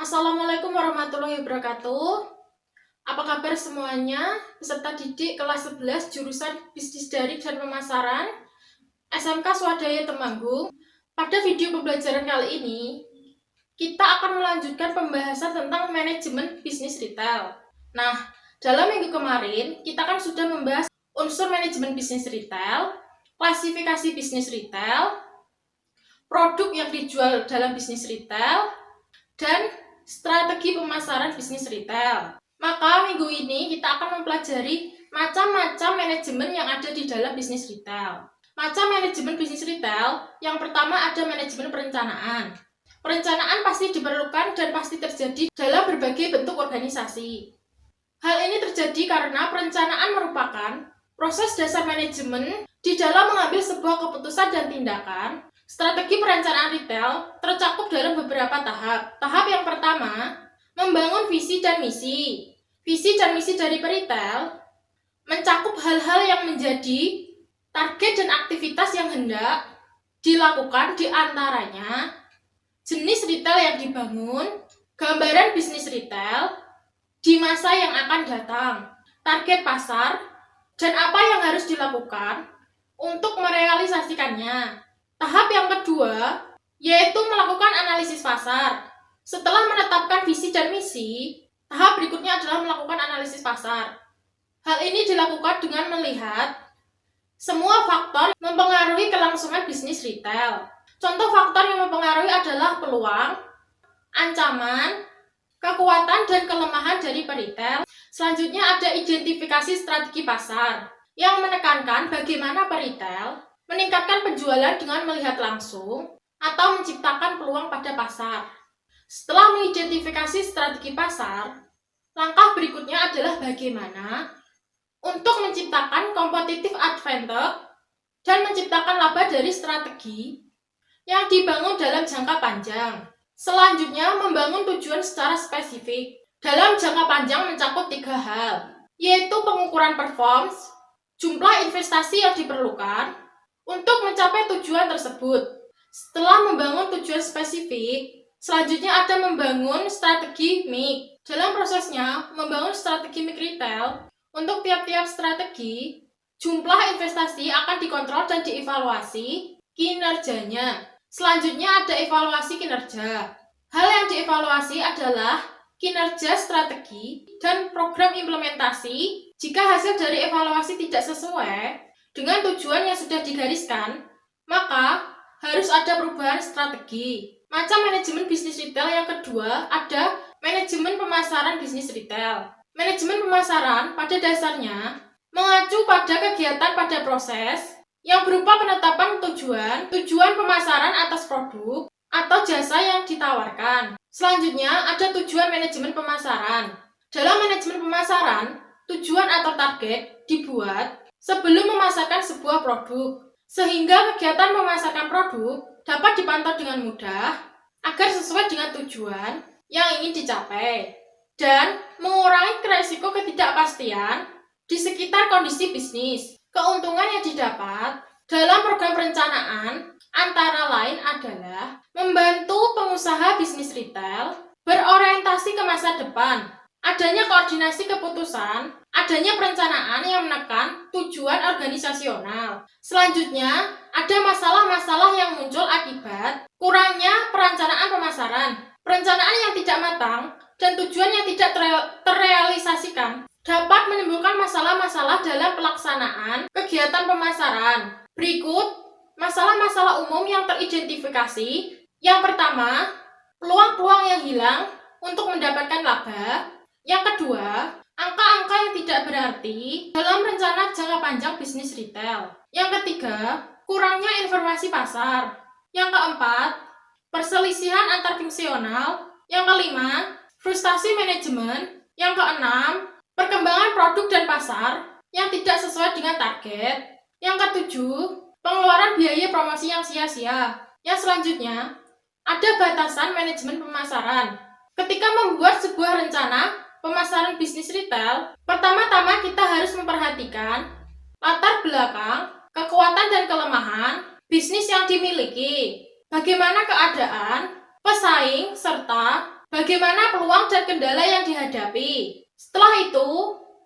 Assalamualaikum warahmatullahi wabarakatuh. Apa kabar semuanya? Peserta didik kelas 11 jurusan Bisnis Daring dan Pemasaran SMK Swadaya Temanggung. Pada video pembelajaran kali ini, kita akan melanjutkan pembahasan tentang manajemen bisnis retail. Nah, dalam minggu kemarin, kita kan sudah membahas unsur manajemen bisnis retail, klasifikasi bisnis retail, produk yang dijual dalam bisnis retail, dan strategi pemasaran bisnis retail. Maka minggu ini kita akan mempelajari macam-macam manajemen yang ada di dalam bisnis retail. Macam manajemen bisnis retail, yang pertama ada manajemen perencanaan. Perencanaan pasti diperlukan dan pasti terjadi dalam berbagai bentuk organisasi. Hal ini terjadi karena perencanaan merupakan proses dasar manajemen di dalam mengambil sebuah keputusan dan tindakan. Strategi perencanaan retail tercakup dalam beberapa tahap. Tahap yang pertama, membangun visi dan misi. Visi dan misi dari peritel mencakup hal-hal yang menjadi target dan aktivitas yang hendak dilakukan, di antaranya jenis retail yang dibangun, gambaran bisnis retail di masa yang akan datang, target pasar, dan apa yang harus dilakukan untuk merealisasikannya. Tahap yang kedua, yaitu melakukan analisis pasar. Setelah menetapkan visi dan misi, tahap berikutnya adalah melakukan analisis pasar. Hal ini dilakukan dengan melihat semua faktor mempengaruhi kelangsungan bisnis retail. Contoh faktor yang mempengaruhi adalah peluang, ancaman, kekuatan, dan kelemahan dari peritel. Selanjutnya ada identifikasi strategi pasar, yang menekankan bagaimana peritel meningkatkan penjualan dengan melihat langsung atau menciptakan peluang pada pasar. Setelah mengidentifikasi strategi pasar, langkah berikutnya adalah bagaimana untuk menciptakan competitive advantage dan menciptakan laba dari strategi yang dibangun dalam jangka panjang. Selanjutnya, membangun tujuan secara spesifik. Dalam jangka panjang mencakup 3 hal, yaitu pengukuran performance, jumlah investasi yang diperlukan untuk mencapai tujuan tersebut. Setelah membangun tujuan spesifik, selanjutnya ada membangun strategi MIK. Dalam prosesnya, membangun strategi MIK retail, untuk tiap-tiap strategi, jumlah investasi akan dikontrol dan dievaluasi kinerjanya. Selanjutnya ada evaluasi kinerja. Hal yang dievaluasi adalah kinerja strategi dan program implementasi. Jika hasil dari evaluasi tidak sesuai dengan tujuan yang sudah digariskan, maka harus ada perubahan strategi. Macam manajemen bisnis retail yang kedua ada manajemen pemasaran bisnis retail. Manajemen pemasaran pada dasarnya mengacu pada kegiatan pada proses yang berupa penetapan tujuan pemasaran atas produk atau jasa yang ditawarkan. Selanjutnya ada tujuan manajemen pemasaran. Dalam manajemen pemasaran, tujuan atau target dibuat sebelum memasarkan sebuah produk, sehingga kegiatan memasarkan produk dapat dipantau dengan mudah agar sesuai dengan tujuan yang ingin dicapai dan mengurangi risiko ketidakpastian di sekitar kondisi bisnis. Keuntungan yang didapat dalam program perencanaan antara lain adalah membantu pengusaha bisnis retail berorientasi ke masa depan, adanya koordinasi keputusan, adanya perencanaan yang menekan tujuan organisasional. Selanjutnya, ada masalah-masalah yang muncul akibat kurangnya perencanaan pemasaran. Perencanaan yang tidak matang dan tujuan yang tidak terrealisasikan dapat menimbulkan masalah-masalah dalam pelaksanaan kegiatan pemasaran. Berikut masalah-masalah umum yang teridentifikasi. Yang pertama, peluang-peluang yang hilang untuk mendapatkan laba. Yang kedua, angka-angka yang tidak berarti dalam rencana jangka panjang bisnis retail. Yang ketiga, kurangnya informasi pasar. Yang keempat, perselisihan antar fungsional. Yang kelima, frustasi manajemen. Yang keenam, perkembangan produk dan pasar yang tidak sesuai dengan target. Yang ketujuh, pengeluaran biaya promosi yang sia-sia. Yang selanjutnya, ada batasan manajemen pemasaran. Ketika membuat sebuah rencana pemasaran bisnis retail, pertama-tama kita harus memperhatikan latar belakang, kekuatan dan kelemahan bisnis yang dimiliki, bagaimana keadaan, pesaing, serta Bagaimana peluang dan kendala yang dihadapi. Setelah itu,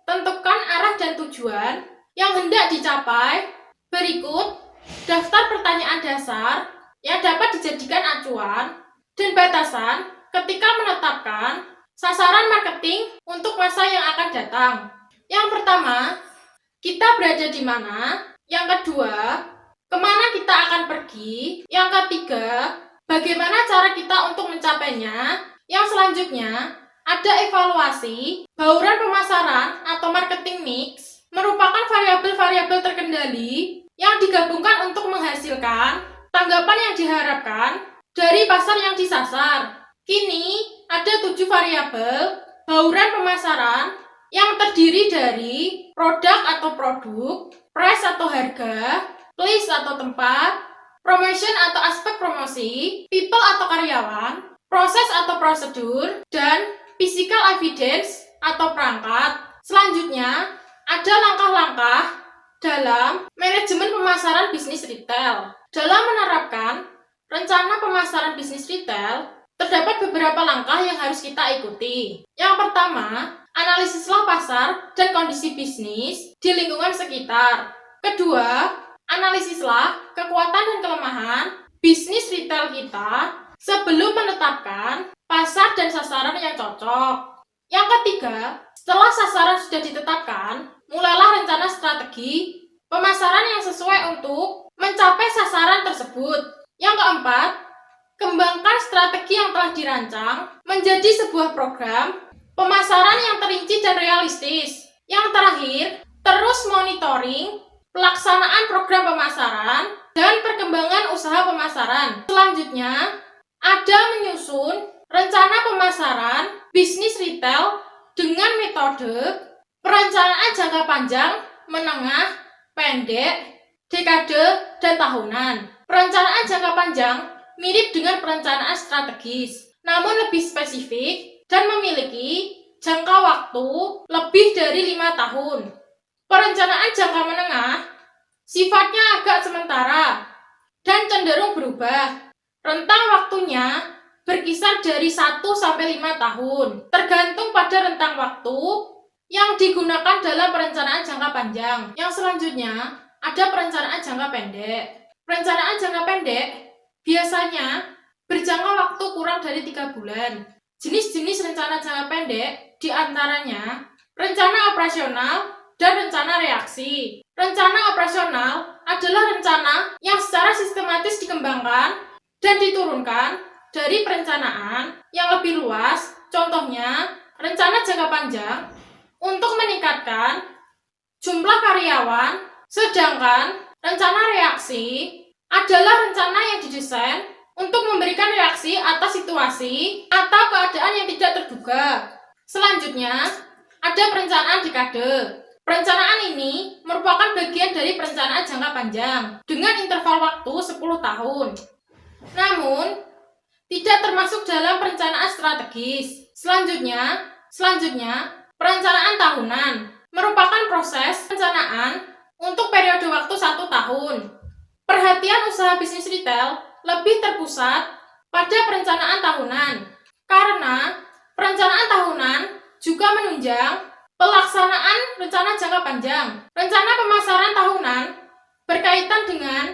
tentukan arah dan tujuan yang hendak dicapai. Berikut daftar pertanyaan dasar yang dapat dijadikan acuan dan batasan ketika menetapkan sasaran marketing untuk masa yang akan datang. Yang pertama, kita berada di mana? Yang kedua, kemana kita akan pergi? Yang ketiga, bagaimana cara kita untuk mencapainya? Yang selanjutnya, ada evaluasi. Bauran pemasaran atau marketing mix merupakan variabel-variabel terkendali yang digabungkan untuk menghasilkan tanggapan yang diharapkan dari pasar yang disasar. Kini, ada 7 variabel bauran pemasaran yang terdiri dari produk atau produk, price atau harga, place atau tempat, promotion atau aspek promosi, people atau karyawan, proses atau prosedur, dan physical evidence atau perangkat. Selanjutnya, ada langkah-langkah dalam manajemen pemasaran bisnis retail. Dalam menerapkan rencana pemasaran bisnis retail, terdapat beberapa langkah yang harus kita ikuti. Yang pertama, analisislah pasar dan kondisi bisnis di lingkungan sekitar. Kedua, analisislah kekuatan dan kelemahan bisnis retail kita sebelum menetapkan pasar dan sasaran yang cocok. Yang ketiga, setelah sasaran sudah ditetapkan, mulailah rencana strategi pemasaran yang sesuai untuk mencapai sasaran tersebut. Yang keempat, kembangkan strategi yang telah dirancang menjadi sebuah program pemasaran yang terinci dan realistis. Yang terakhir, terus monitoring pelaksanaan program pemasaran dan perkembangan usaha pemasaran. Selanjutnya, ada menyusun rencana pemasaran bisnis retail dengan metode perencanaan jangka panjang, menengah, pendek, dekade, dan tahunan. Perencanaan jangka panjang mirip dengan perencanaan strategis, namun lebih spesifik dan memiliki jangka waktu lebih dari 5 tahun. Perencanaan jangka menengah sifatnya agak sementara dan cenderung berubah. Rentang waktunya berkisar dari 1-5 tahun, tergantung pada rentang waktu yang digunakan dalam perencanaan jangka panjang. Yang selanjutnya, ada perencanaan jangka pendek. Perencanaan jangka pendek biasanya berjangka waktu kurang dari 3 bulan. Jenis-jenis rencana jangka pendek diantaranya rencana operasional dan rencana reaksi. Rencana operasional adalah rencana yang secara sistematis dikembangkan dan diturunkan dari perencanaan yang lebih luas. Contohnya, rencana jangka panjang untuk meningkatkan jumlah karyawan, sedangkan rencana reaksi adalah rencana yang didesain untuk memberikan reaksi atas situasi atau keadaan yang tidak terduga. Selanjutnya, ada perencanaan dekade. Perencanaan ini merupakan bagian dari perencanaan jangka panjang dengan interval waktu 10 tahun. Namun, tidak termasuk dalam perencanaan strategis. Selanjutnya, perencanaan tahunan merupakan proses perencanaan untuk periode waktu 1 tahun. Perhatian usaha bisnis retail lebih terpusat pada perencanaan tahunan, karena perencanaan tahunan juga menunjang pelaksanaan rencana jangka panjang. Rencana pemasaran tahunan berkaitan dengan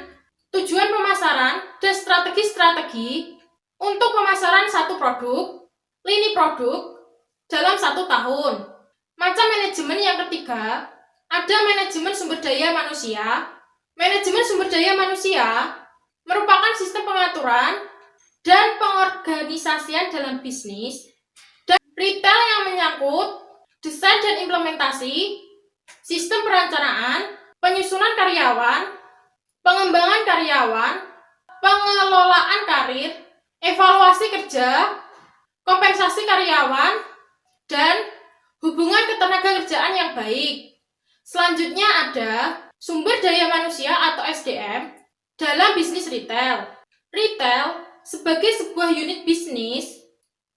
tujuan pemasaran dan strategi-strategi untuk pemasaran satu produk, lini produk, dalam 1 tahun. Macam manajemen yang ketiga, ada manajemen sumber daya manusia. Manajemen sumber daya manusia merupakan sistem pengaturan dan pengorganisasian dalam bisnis dan retail yang menyangkut desain dan implementasi, sistem perencanaan, penyusunan karyawan, pengembangan karyawan, pengelolaan karir, evaluasi kerja, kompensasi karyawan, dan hubungan ketenagakerjaan yang baik. Selanjutnya ada sumber daya manusia atau SDM dalam bisnis retail. Retail sebagai sebuah unit bisnis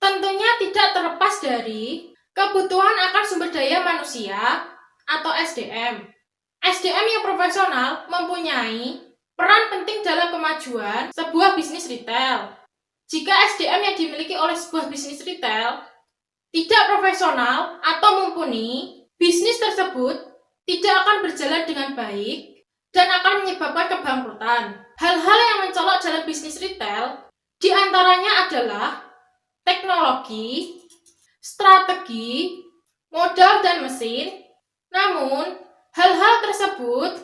tentunya tidak terlepas dari kebutuhan akan sumber daya manusia atau SDM. SDM yang profesional mempunyai peran penting dalam kemajuan sebuah bisnis retail. Jika SDM yang dimiliki oleh sebuah bisnis retail tidak profesional atau mumpuni, bisnis tersebut tidak akan berjalan dengan baik dan akan menyebabkan kebangkrutan. Hal-hal yang mencolok dalam bisnis retail diantaranya adalah teknologi, strategi, modal dan mesin. Namun, hal-hal tersebut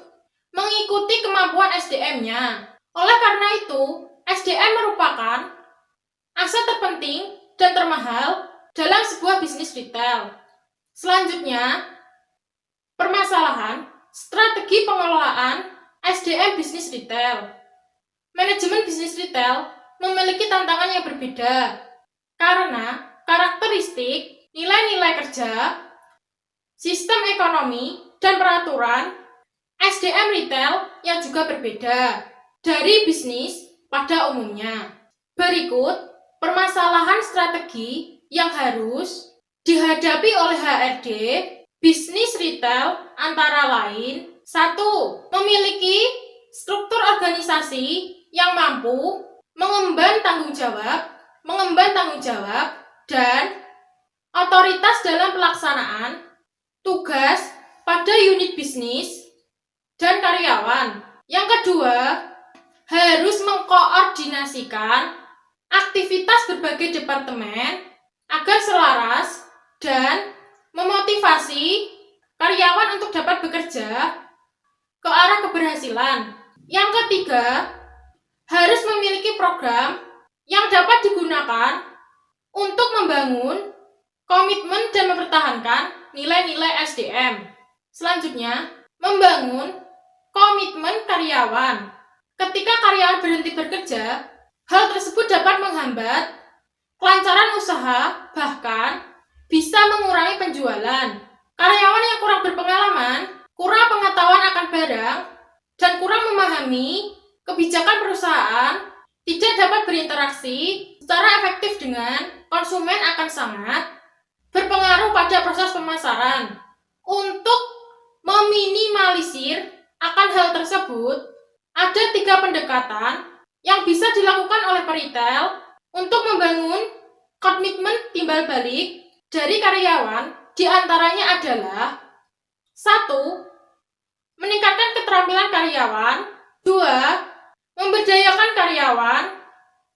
mengikuti kemampuan SDM-nya. Oleh karena itu, SDM merupakan aset terpenting dan termahal dalam sebuah bisnis retail. Selanjutnya, permasalahan strategi pengelolaan SDM bisnis retail. Manajemen bisnis retail memiliki tantangan yang berbeda karena karakteristik, nilai-nilai kerja, sistem ekonomi, dan peraturan SDM retail yang juga berbeda dari bisnis pada umumnya. Berikut permasalahan strategi yang harus dihadapi oleh HRD bisnis retail antara lain: 1. Memiliki struktur organisasi yang mampu mengemban tanggung jawab dan otoritas dalam pelaksanaan tugas pada unit bisnis dan karyawan. Yang kedua, harus mengkoordinasikan aktivitas berbagai departemen agar selaras dan memotivasi karyawan untuk dapat bekerja ke arah keberhasilan. Yang ketiga, harus memiliki program yang dapat digunakan untuk membangun komitmen dan mempertahankan nilai-nilai SDM. Selanjutnya, membangun komitmen karyawan. Ketika karyawan berhenti bekerja, hal tersebut dapat menghambat kelancaran usaha, bahkan bisa mengurangi penjualan. Karyawan yang kurang berpengalaman, kurang pengetahuan akan barang, dan kurang memahami kebijakan perusahaan tidak dapat berinteraksi secara efektif dengan konsumen akan sangat berpengaruh pada proses pemasaran. Untuk meminimalisir akan hal tersebut, ada 3 pendekatan yang bisa dilakukan oleh peritel untuk membangun komitmen timbal balik dari karyawan. Di antaranya adalah: 1. Meningkatkan keterampilan karyawan. 2. Memberdayakan karyawan.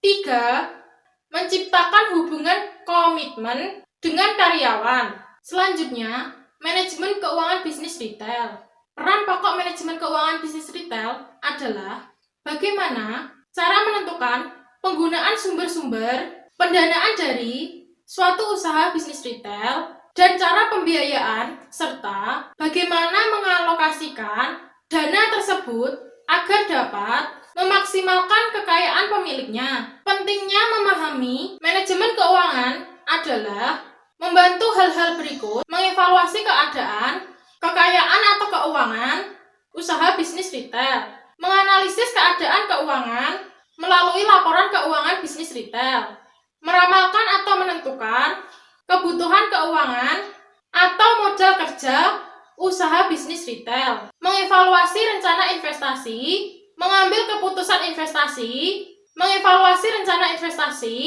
3. Menciptakan hubungan komitmen dengan karyawan. Selanjutnya, manajemen keuangan bisnis retail. Peran pokok manajemen keuangan bisnis retail adalah bagaimana cara menentukan penggunaan sumber-sumber pendanaan dari suatu usaha bisnis retail dan cara pembiayaan, serta bagaimana mengalokasikan dana tersebut agar dapat memaksimalkan kekayaan pemiliknya. Pentingnya memahami manajemen keuangan adalah membantu hal-hal berikut: mengevaluasi keadaan, kekayaan atau keuangan usaha bisnis retail, menganalisis keadaan keuangan melalui laporan keuangan bisnis retail, meramalkan atau menentukan kebutuhan keuangan atau modal kerja usaha bisnis retail, mengevaluasi rencana investasi, mengambil keputusan investasi, mengevaluasi rencana investasi,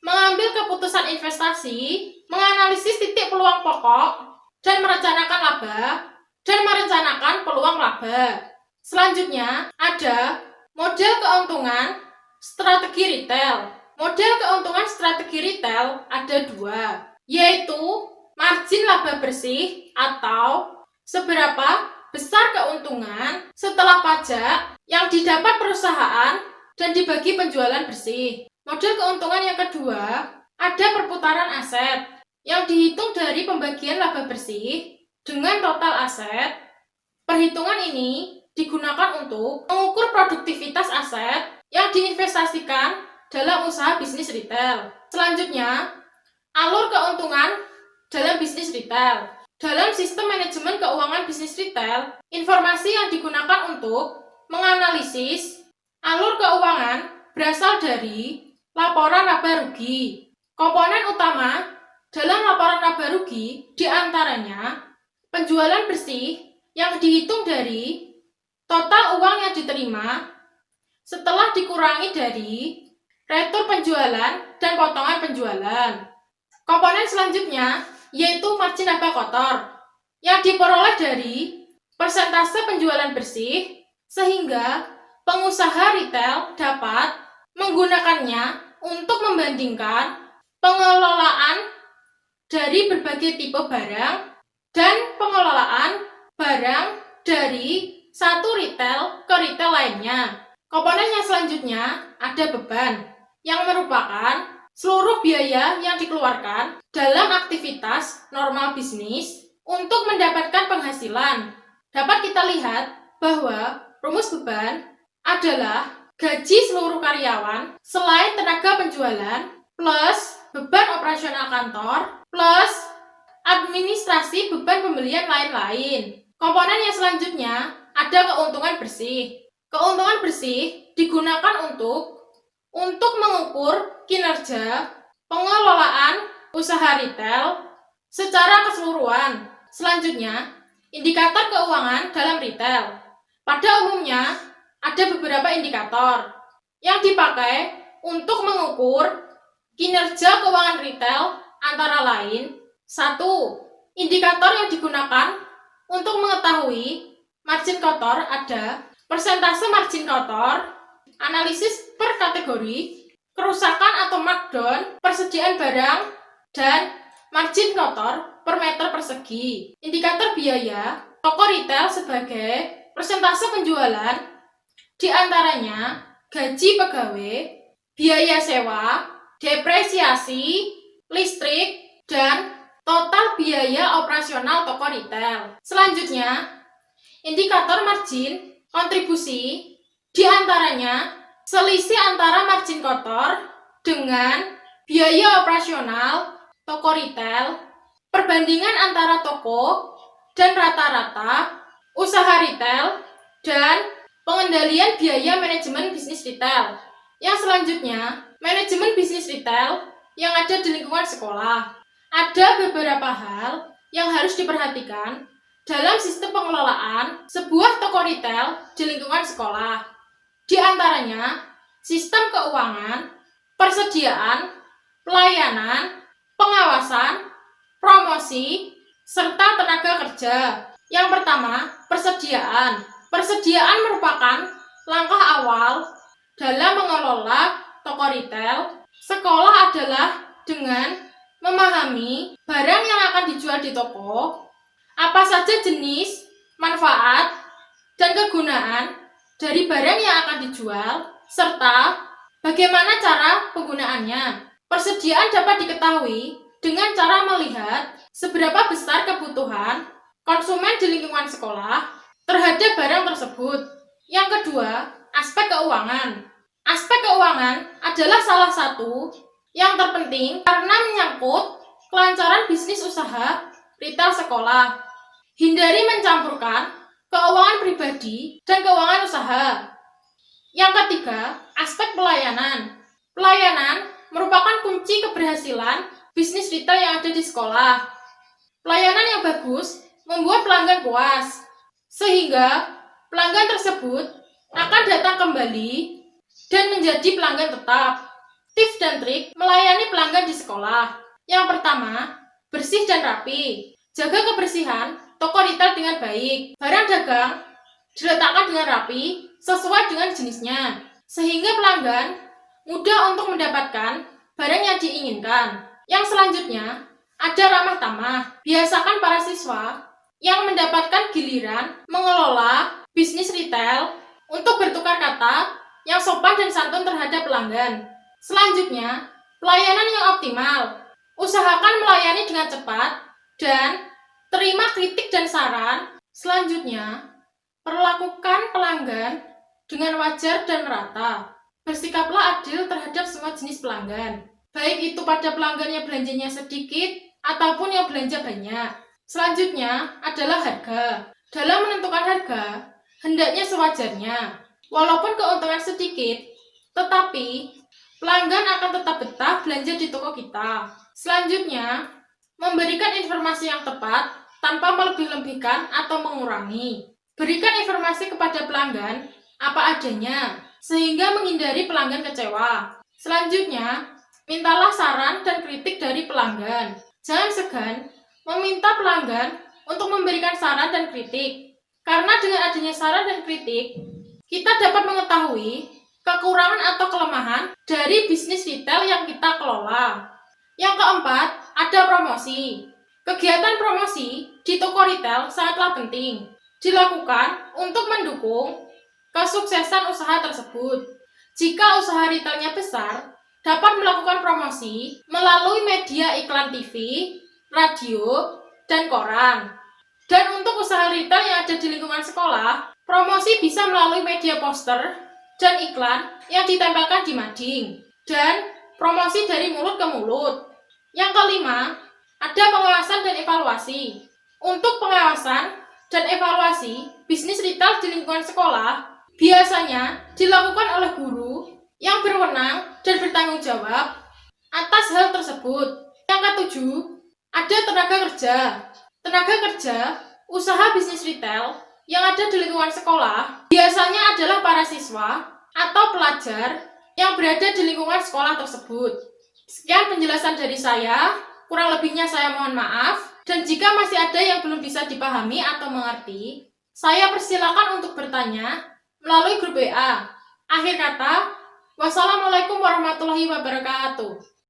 mengambil keputusan investasi, menganalisis titik peluang pokok, dan merencanakan peluang laba. Selanjutnya, ada model keuntungan strategi retail. Model keuntungan strategi retail ada 2, yaitu margin laba bersih atau seberapa besar keuntungan setelah pajak yang didapat perusahaan dan dibagi penjualan bersih. Model keuntungan yang kedua, ada perputaran aset yang dihitung dari pembagian laba bersih dengan total aset. Perhitungan ini digunakan untuk mengukur produktivitas aset yang diinvestasikan dalam usaha bisnis retail. Selanjutnya, alur keuntungan dalam bisnis retail. Dalam sistem manajemen keuangan bisnis retail, informasi yang digunakan untuk menganalisis alur keuangan berasal dari laporan laba rugi. Komponen utama dalam laporan laba rugi diantaranya penjualan bersih yang dihitung dari total uang yang diterima setelah dikurangi dari retur penjualan, dan potongan penjualan. Komponen selanjutnya yaitu margin laba kotor yang diperoleh dari persentase penjualan bersih, sehingga pengusaha retail dapat menggunakannya untuk membandingkan pengelolaan dari berbagai tipe barang dan pengelolaan barang dari satu retail ke retail lainnya. Komponen yang selanjutnya ada beban, yang merupakan seluruh biaya yang dikeluarkan dalam aktivitas normal bisnis untuk mendapatkan penghasilan. Dapat kita lihat bahwa rumus beban adalah gaji seluruh karyawan selain tenaga penjualan plus beban operasional kantor plus administrasi beban pembelian lain-lain. Komponen yang selanjutnya ada keuntungan bersih. Keuntungan bersih digunakan untuk mengukur kinerja pengelolaan usaha retail secara keseluruhan. Selanjutnya, indikator keuangan dalam retail. Pada umumnya, ada beberapa indikator yang dipakai untuk mengukur kinerja keuangan retail antara lain. 1. Indikator yang digunakan untuk mengetahui margin kotor ada persentase margin kotor, analisis per kategori, kerusakan atau markdown, persediaan barang, dan margin kotor per meter persegi. Indikator biaya toko retail sebagai persentase penjualan, diantaranya gaji pegawai, biaya sewa, depresiasi, listrik, dan total biaya operasional toko retail. Selanjutnya, indikator margin kontribusi, diantaranya selisih antara margin kotor dengan biaya operasional toko retail, perbandingan antara toko dan rata-rata usaha retail, dan pengendalian biaya manajemen bisnis retail. Yang selanjutnya, manajemen bisnis retail yang ada di lingkungan sekolah. Ada beberapa hal yang harus diperhatikan dalam sistem pengelolaan sebuah toko retail di lingkungan sekolah. Di antaranya, sistem keuangan, persediaan, pelayanan, pengawasan, promosi, serta tenaga kerja. Yang pertama, persediaan. Persediaan merupakan langkah awal dalam mengelola toko retail. Sekolah adalah dengan memahami barang yang akan dijual di toko, apa saja jenis, manfaat, dan kegunaan dari barang yang akan dijual, serta bagaimana cara penggunaannya. Persediaan dapat diketahui dengan cara melihat seberapa besar kebutuhan konsumen di lingkungan sekolah terhadap barang tersebut. Yang kedua, aspek keuangan. Aspek keuangan adalah salah satu yang terpenting karena menyangkut kelancaran bisnis usaha retail sekolah. Hindari mencampurkan keuangan pribadi dan keuangan usaha. Yang ketiga, aspek pelayanan. Pelayanan merupakan kunci keberhasilan bisnis retail yang ada di sekolah. Pelayanan yang bagus membuat pelanggan puas, sehingga pelanggan tersebut akan datang kembali dan menjadi pelanggan tetap. Tips dan trik melayani pelanggan di sekolah. Yang pertama, bersih dan rapi. Jaga kebersihan toko retail dengan baik. Barang dagang diletakkan dengan rapi sesuai dengan jenisnya, sehingga pelanggan mudah untuk mendapatkan barang yang diinginkan. Yang selanjutnya, ada ramah tamah. Biasakan para siswa yang mendapatkan giliran mengelola bisnis retail untuk bertukar kata yang sopan dan santun terhadap pelanggan. Selanjutnya, pelayanan yang optimal. Usahakan melayani dengan cepat dan terima kritik dan saran. Selanjutnya, perlakukan pelanggan dengan wajar dan merata. Bersikaplah adil terhadap semua jenis pelanggan, baik itu pada pelanggan yang belanjanya sedikit ataupun yang belanja banyak. Selanjutnya adalah harga. Dalam menentukan harga, hendaknya sewajarnya. Walaupun keuntungan sedikit, tetapi pelanggan akan tetap betah belanja di toko kita. Selanjutnya, memberikan informasi yang tepat tanpa melebih-lebihkan atau mengurangi. Berikan informasi kepada pelanggan apa adanya, sehingga menghindari pelanggan kecewa. Selanjutnya, mintalah saran dan kritik dari pelanggan. Jangan segan meminta pelanggan untuk memberikan saran dan kritik. Karena dengan adanya saran dan kritik, kita dapat mengetahui kekurangan atau kelemahan dari bisnis retail yang kita kelola. Yang keempat, ada promosi. Kegiatan promosi di toko retail sangatlah penting dilakukan untuk mendukung kesuksesan usaha tersebut. Jika usaha retailnya besar, dapat melakukan promosi melalui media iklan TV, radio, dan koran. Dan untuk usaha retail yang ada di lingkungan sekolah, promosi bisa melalui media poster dan iklan yang ditempelkan di mading, dan promosi dari mulut ke mulut. Yang kelima, ada pengawasan dan evaluasi. Untuk pengawasan dan evaluasi bisnis retail di lingkungan sekolah biasanya dilakukan oleh guru yang berwenang dan bertanggung jawab atas hal tersebut. Yang ketujuh, ada tenaga kerja. Tenaga kerja usaha bisnis retail yang ada di lingkungan sekolah biasanya adalah para siswa atau pelajar yang berada di lingkungan sekolah tersebut. Sekian penjelasan dari saya, kurang lebihnya saya mohon maaf, dan jika masih ada yang belum bisa dipahami atau mengerti, saya persilakan untuk bertanya melalui grup WA. Akhir kata, wassalamualaikum warahmatullahi wabarakatuh.